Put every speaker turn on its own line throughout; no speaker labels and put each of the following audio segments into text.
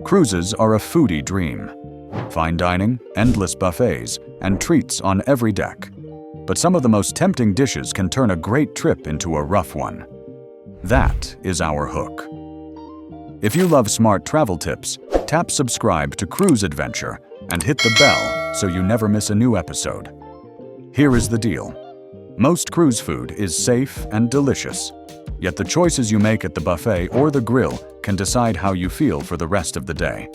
Cruises are a foodie dream. Fine dining, endless buffets, and treats on every deck. But some of the most tempting dishes can turn a great trip into a rough one. That is our hook. If you love smart travel tips, tap subscribe to Cruise Adventure and hit the bell so you never miss a new episode. Here is the deal. Most cruise food is safe and delicious, yet the choices you make at the buffet or the grill can decide how you feel for the rest of the day.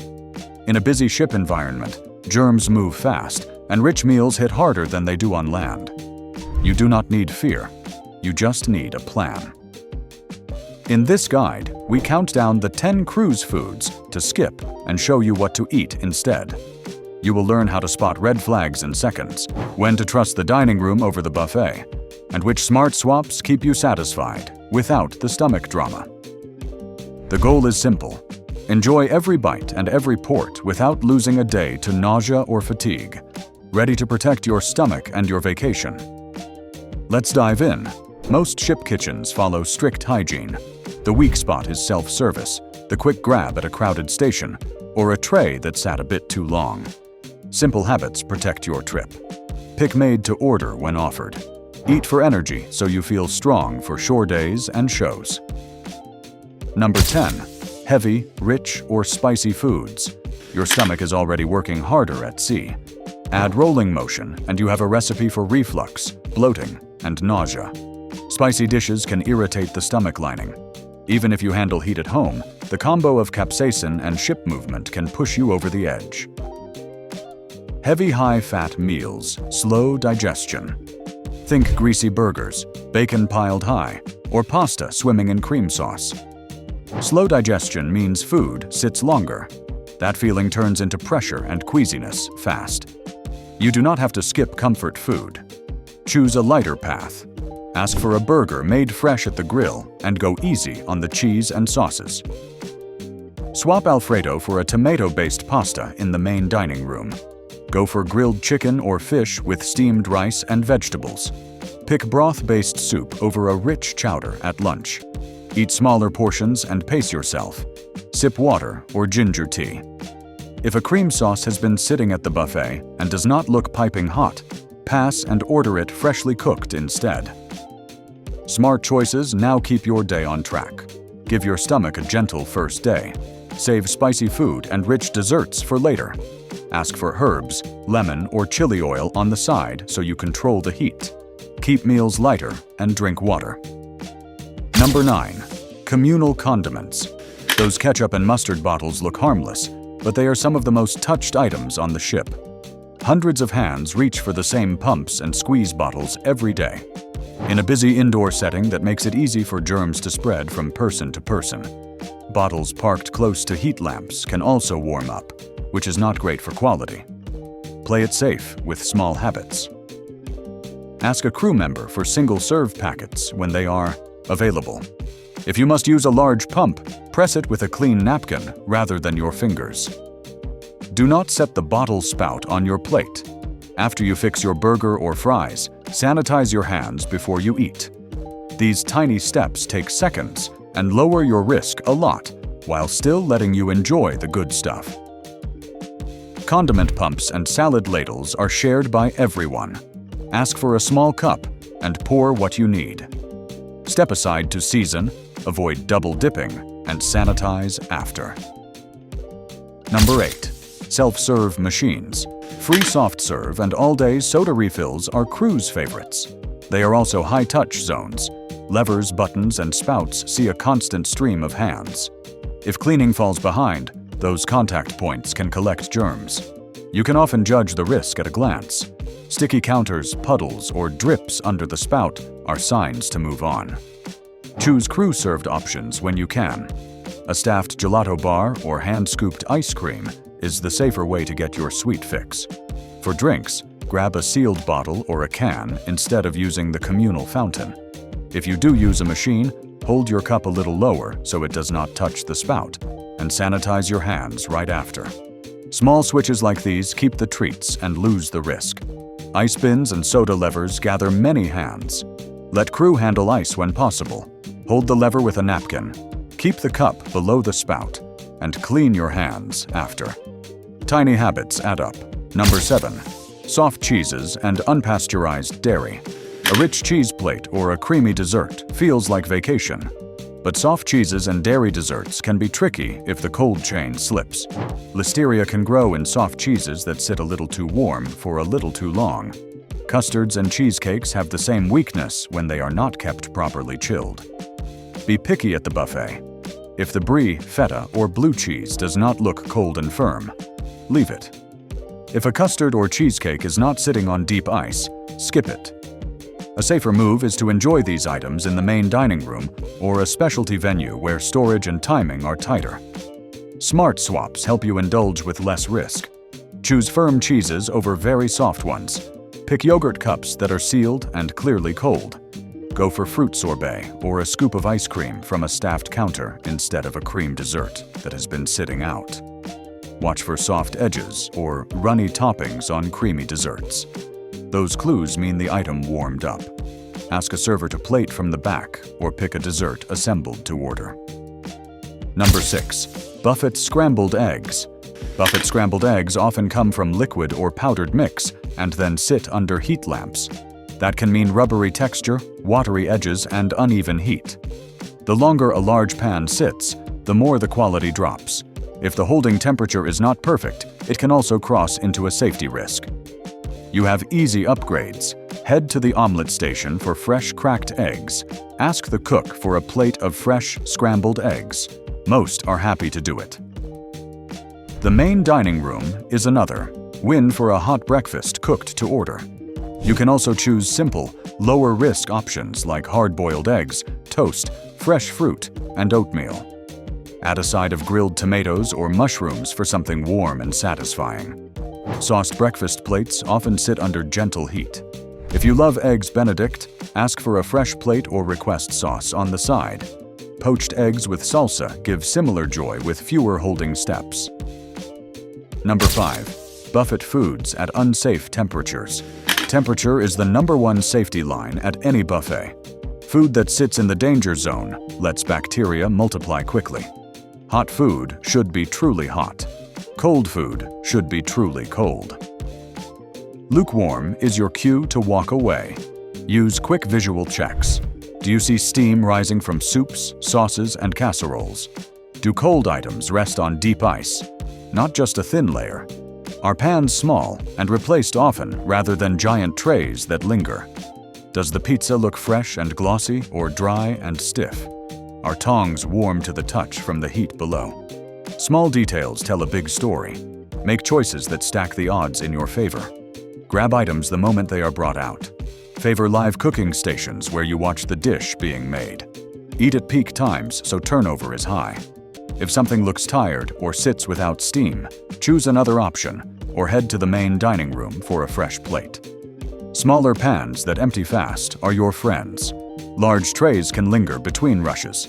In a busy ship environment, germs move fast, and rich meals hit harder than they do on land. You do not need fear, you just need a plan. In this guide, we count down the 10 cruise foods to skip and show you what to eat instead. You will learn how to spot red flags in seconds, when to trust the dining room over the buffet, and which smart swaps keep you satisfied without the stomach drama. The goal is simple. Enjoy every bite and every port without losing a day to nausea or fatigue, ready to protect your stomach and your vacation. Let's dive in. Most ship kitchens follow strict hygiene. The weak spot is self-service, the quick grab at a crowded station, or a tray that sat a bit too long. Simple habits protect your trip. Pick made to order when offered. Eat for energy so you feel strong for shore days and shows. Number 10. Heavy, rich, or spicy foods. Your stomach is already working harder at sea. Add rolling motion and you have a recipe for reflux, bloating, and nausea. Spicy dishes can irritate the stomach lining. Even if you handle heat at home, the combo of capsaicin and ship movement can push you over the edge. Heavy high-fat meals, slow digestion. Think greasy burgers, bacon piled high, or pasta swimming in cream sauce. Slow digestion means food sits longer. That feeling turns into pressure and queasiness fast. You do not have to skip comfort food. Choose a lighter path. Ask for a burger made fresh at the grill and go easy on the cheese and sauces. Swap Alfredo for a tomato-based pasta in the main dining room. Go for grilled chicken or fish with steamed rice and vegetables. Pick broth-based soup over a rich chowder at lunch. Eat smaller portions and pace yourself. Sip water or ginger tea. If a cream sauce has been sitting at the buffet and does not look piping hot, pass and order it freshly cooked instead. Smart choices now keep your day on track. Give your stomach a gentle first day. Save spicy food and rich desserts for later. Ask for herbs, lemon, or chili oil on the side so you control the heat. Keep meals lighter and drink water. Number 9. Communal condiments. Those ketchup and mustard bottles look harmless, but they are some of the most touched items on the ship. Hundreds of hands reach for the same pumps and squeeze bottles every day. In a busy indoor setting that makes it easy for germs to spread from person to person. Bottles parked close to heat lamps can also warm up, which is not great for quality. Play it safe with small habits. Ask a crew member for single-serve packets when they are available. If you must use a large pump, press it with a clean napkin rather than your fingers. Do not set the bottle spout on your plate. After you fix your burger or fries, sanitize your hands before you eat. These tiny steps take seconds and lower your risk a lot while still letting you enjoy the good stuff. Condiment pumps and salad ladles are shared by everyone. Ask for a small cup and pour what you need. Step aside to season, avoid double dipping, and sanitize after. Number 8. Self-serve machines. Free soft serve and all-day soda refills are cruise favorites. They are also high-touch zones. Levers, buttons, and spouts see a constant stream of hands. If cleaning falls behind, those contact points can collect germs. You can often judge the risk at a glance. Sticky counters, puddles, or drips under the spout are signs to move on. Choose crew-served options when you can. A staffed gelato bar or hand-scooped ice cream is the safer way to get your sweet fix. For drinks, grab a sealed bottle or a can instead of using the communal fountain. If you do use a machine, hold your cup a little lower so it does not touch the spout, and sanitize your hands right after. Small switches like these keep the treats and lose the risk. Ice bins and soda levers gather many hands. Let crew handle ice when possible. Hold the lever with a napkin. Keep the cup below the spout. and clean your hands after. Tiny habits add up. Number 7. Soft cheeses and unpasteurized dairy. A rich cheese plate or a creamy dessert feels like vacation. But soft cheeses and dairy desserts can be tricky if the cold chain slips. Listeria can grow in soft cheeses that sit a little too warm for a little too long. Custards and cheesecakes have the same weakness when they are not kept properly chilled. Be picky at the buffet. If the brie, feta, or blue cheese does not look cold and firm, leave it. If a custard or cheesecake is not sitting on deep ice, skip it. A safer move is to enjoy these items in the main dining room or a specialty venue where storage and timing are tighter. Smart swaps help you indulge with less risk. Choose firm cheeses over very soft ones. Pick yogurt cups that are sealed and clearly cold. Go for fruit sorbet or a scoop of ice cream from a staffed counter instead of a cream dessert that has been sitting out. Watch for soft edges or runny toppings on creamy desserts. Those clues mean the item warmed up. Ask a server to plate from the back or pick a dessert assembled to order. Number 6. Buffet scrambled eggs. Buffet scrambled eggs often come from liquid or powdered mix and then sit under heat lamps. That can mean rubbery texture, watery edges, and uneven heat. The longer a large pan sits, the more the quality drops. If the holding temperature is not perfect, it can also cross into a safety risk. You have easy upgrades. Head to the omelet station for fresh cracked eggs. Ask the cook for a plate of fresh scrambled eggs. Most are happy to do it. The main dining room is another. Win for a hot breakfast cooked to order. You can also choose simple, lower-risk options like hard-boiled eggs, toast, fresh fruit, and oatmeal. Add a side of grilled tomatoes or mushrooms for something warm and satisfying. Sauced breakfast plates often sit under gentle heat. If you love Eggs Benedict, ask for a fresh plate or request sauce on the side. Poached eggs with salsa give similar joy with fewer holding steps. Number 5. Buffet foods at unsafe temperatures. Temperature is the #1 safety line at any buffet. Food that sits in the danger zone lets bacteria multiply quickly. Hot food should be truly hot. Cold food should be truly cold. Lukewarm is your cue to walk away. Use quick visual checks. Do you see steam rising from soups, sauces, and casseroles? Do cold items rest on deep ice? Not just a thin layer. Are pans small and replaced often rather than giant trays that linger? Does the pizza look fresh and glossy or dry and stiff? Are tongs warm to the touch from the heat below? Small details tell a big story. Make choices that stack the odds in your favor. Grab items the moment they are brought out. Favor live cooking stations where you watch the dish being made. Eat at peak times so turnover is high. If something looks tired or sits without steam, choose another option or head to the main dining room for a fresh plate. Smaller pans that empty fast are your friends. Large trays can linger between rushes.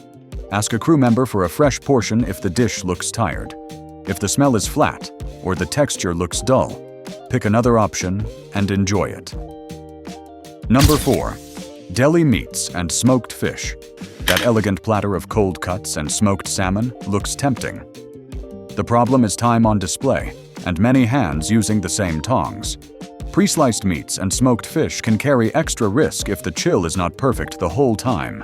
Ask a crew member for a fresh portion if the dish looks tired. If the smell is flat or the texture looks dull, pick another option and enjoy it. Number 4. Deli meats and smoked fish. That elegant platter of cold cuts and smoked salmon looks tempting. The problem is time on display and many hands using the same tongs. Pre-sliced meats and smoked fish can carry extra risk if the chill is not perfect the whole time.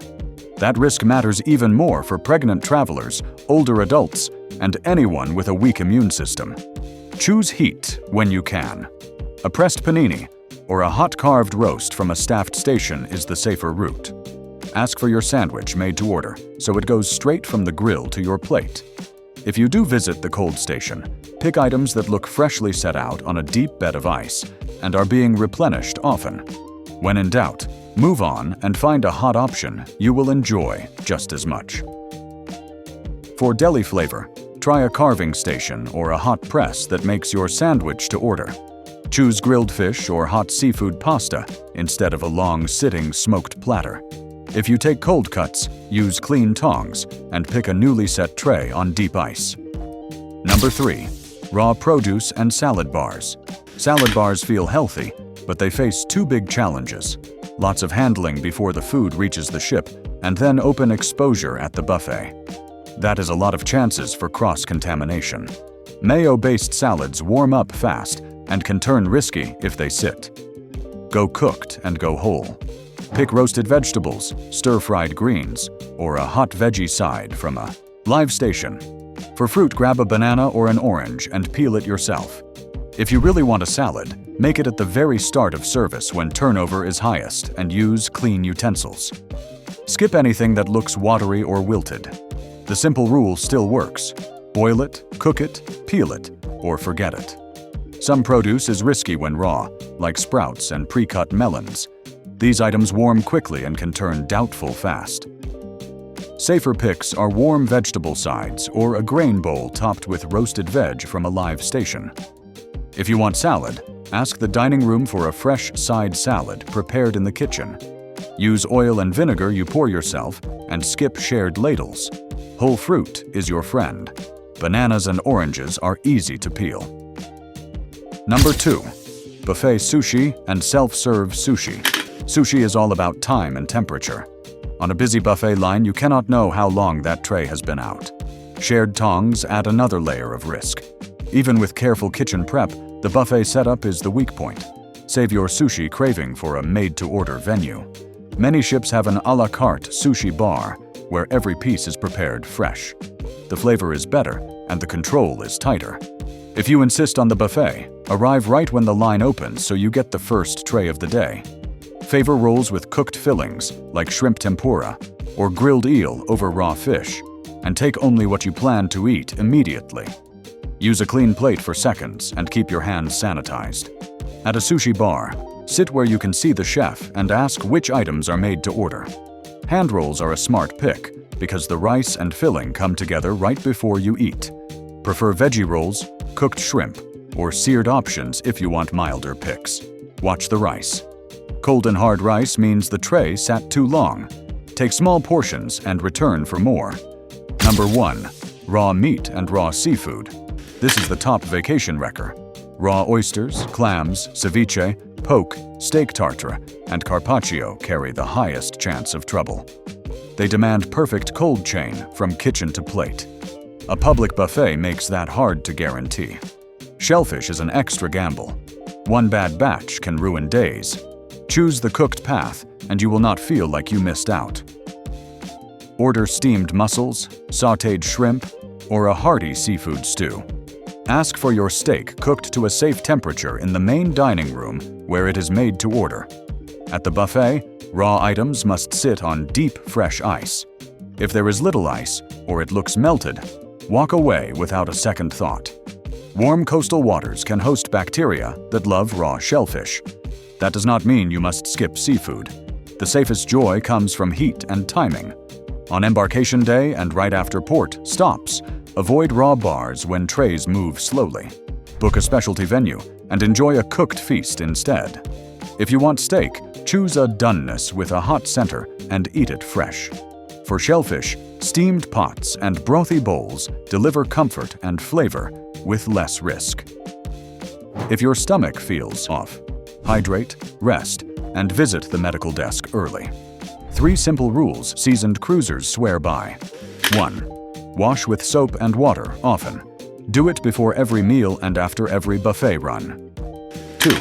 That risk matters even more for pregnant travelers, older adults, and anyone with a weak immune system. Choose heat when you can. A pressed panini or a hot carved roast from a staffed station is the safer route. Ask for your sandwich made to order, so it goes straight from the grill to your plate. If you do visit the cold station, pick items that look freshly set out on a deep bed of ice and are being replenished often. When in doubt, move on and find a hot option you will enjoy just as much. For deli flavor, try a carving station or a hot press that makes your sandwich to order. Choose grilled fish or hot seafood pasta instead of a long-sitting smoked platter. If you take cold cuts, use clean tongs and pick a newly set tray on deep ice. Number 3. Raw produce and salad bars. Salad bars feel healthy, but they face two big challenges: lots of handling before the food reaches the ship, and then open exposure at the buffet. That is a lot of chances for cross-contamination. Mayo-based salads warm up fast and can turn risky if they sit. Go cooked and go whole. Pick roasted vegetables, stir-fried greens, or a hot veggie side from a live station. For fruit, grab a banana or an orange and peel it yourself. If you really want a salad, make it at the very start of service when turnover is highest and use clean utensils. Skip anything that looks watery or wilted. The simple rule still works. Boil it, cook it, peel it, or forget it. Some produce is risky when raw, like sprouts and pre-cut melons. These items warm quickly and can turn doubtful fast. Safer picks are warm vegetable sides or a grain bowl topped with roasted veg from a live station. If you want salad, ask the dining room for a fresh side salad prepared in the kitchen. Use oil and vinegar you pour yourself and skip shared ladles. Whole fruit is your friend. Bananas and oranges are easy to peel. Number 2. Buffet sushi and self-serve sushi. Sushi is all about time and temperature. On a busy buffet line, you cannot know how long that tray has been out. Shared tongs add another layer of risk. Even with careful kitchen prep, the buffet setup is the weak point. Save your sushi craving for a made-to-order venue. Many ships have an a la carte sushi bar, where every piece is prepared fresh. The flavor is better, and the control is tighter. If you insist on the buffet, arrive right when the line opens so you get the first tray of the day. Favor rolls with cooked fillings, like shrimp tempura, or grilled eel over raw fish, and take only what you plan to eat immediately. Use a clean plate for seconds and keep your hands sanitized. At a sushi bar, sit where you can see the chef and ask which items are made to order. Hand rolls are a smart pick because the rice and filling come together right before you eat. Prefer veggie rolls, cooked shrimp, or seared options if you want milder picks. Watch the rice. Cold and hard rice means the tray sat too long. Take small portions and return for more. Number 1. Raw meat and raw seafood. This is the top vacation wrecker. Raw oysters, clams, ceviche, poke, steak tartare, and carpaccio carry the highest chance of trouble. They demand perfect cold chain from kitchen to plate. A public buffet makes that hard to guarantee. Shellfish is an extra gamble. One bad batch can ruin days. Choose the cooked path, and you will not feel like you missed out. Order steamed mussels, sautéed shrimp, or a hearty seafood stew. Ask for your steak cooked to a safe temperature in the main dining room where it is made to order. At the buffet, raw items must sit on deep, fresh ice. If there is little ice, or it looks melted, walk away without a second thought. Warm coastal waters can host bacteria that love raw shellfish. That does not mean you must skip seafood. The safest joy comes from heat and timing. On embarkation day and right after port stops, avoid raw bars when trays move slowly. Book a specialty venue and enjoy a cooked feast instead. If you want steak, choose a doneness with a hot center and eat it fresh. For shellfish, steamed pots and brothy bowls deliver comfort and flavor with less risk. If your stomach feels off, hydrate, rest, and visit the medical desk early. 3 simple rules seasoned cruisers swear by. 1. Wash with soap and water often. Do it before every meal and after every buffet run. 2.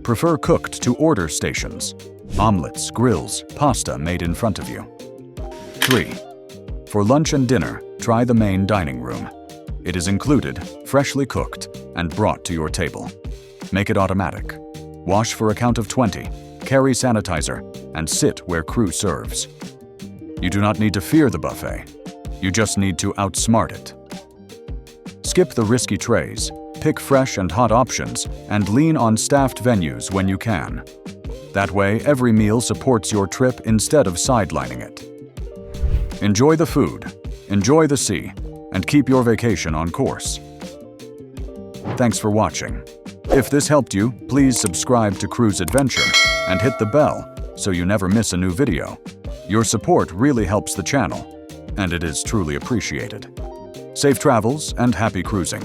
Prefer cooked to order stations. Omelets, grills, pasta made in front of you. 3. For lunch and dinner, try the main dining room. It is included, freshly cooked, and brought to your table. Make it automatic. Wash for a count of 20, carry sanitizer, and sit where crew serves. You do not need to fear the buffet. You just need to outsmart it. Skip the risky trays, pick fresh and hot options, and lean on staffed venues when you can. That way, every meal supports your trip instead of sidelining it. Enjoy the food, enjoy the sea, and keep your vacation on course. Thanks for watching. If this helped you, please subscribe to Cruise Adventure and hit the bell so you never miss a new video. Your support really helps the channel, and it is truly appreciated. Safe travels and happy cruising.